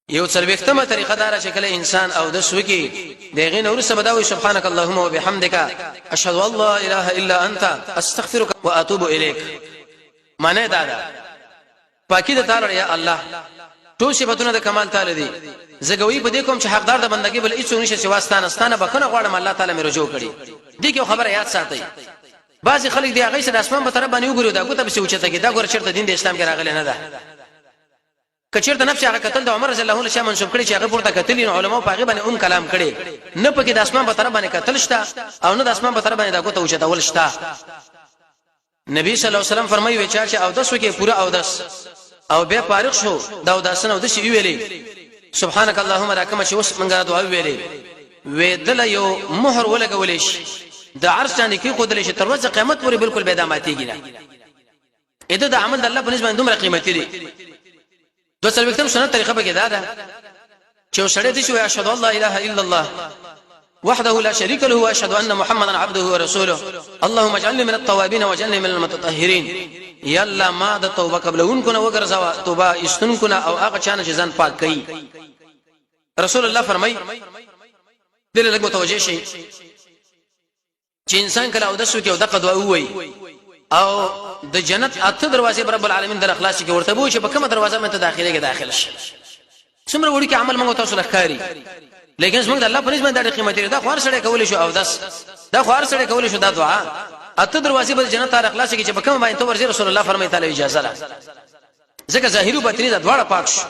یو څلوختمه طریقه دار چې کله انسان او د سوکي دغه نور سبداوي سبحانك اللهم وبحمدك اشهد ان لا اله الا انت استغفرك واتوب اليك معنی دا ده پاکی د تعالی یا الله ټول صفاتونه د کمال تعالی دي زګوي په دې کوم چې حقدار د بندګي بل هیڅ نشي سواستانه بکنه غواړم الله تعالی مې رجوع کړي دي کې خبره یاد ساتي بعضی خلک دی هغه سره اسمان په طرف باندې وګوري دا کوته به سوچته کې دا ګور چرته دین د اسلام کې راغلی نه ده کچیرته نفس هغه قتل د عمر رضی الله عنه شامن منسوب کړي چې هغه پورته قتل علماء په هغه باندې اون کلام کړي نه پکې د اسمان په طرف باندې قتل شته او نه د اسمان په طرف باندې دا کوته وچته ول شته نبی صلی الله علیه وسلم فرمایي وچا چې او داس وکي پورا او داس او به فارغ شو دا داسنه او د شی ویلي سبحانك اللهم راکم چې اوس منګه دعا ویلي وېدل یو مہر ولګولې شي د عرش باندې کې خودلې شي تر ورځې قیامت پورې بالکل بيد ماتيږي نه اته د عمل د الله په نسبت دومره قیمتي دي دوسر وختم سنت طریقه به کې دا ده چې سړی دې شو اشهد الله اله الا الله وحده لا شريك له واشهد ان محمدا عبده ورسوله اللهم اجعلني من التوابين واجعلني من المتطهرين يلا ما د توبه قبلون کنه وګرځوا توبه استن کنه او هغه چانه چې ځان پاک کړي رسول الله فرمای دله لګ متوجه شي چې انسان کله او د سو کې او د قدوه وي او د جنت اته دروازې رب العالمین در اخلاص کې ورته وو چې په کومه دروازه مته داخله کې داخل شي څومره وړي کې عمل موږ تاسو لخاري لیکن زموږ د الله په نسبت د قیمت دا خوار سره کول شو او دا خوار سره کول شو دا دعا اته دروازې په جنت در اخلاص کې چې په کومه باندې تو ورزي رسول الله فرمایي تعالی اجازه را ځکه ظاهري باطني دا دواړه پاک شو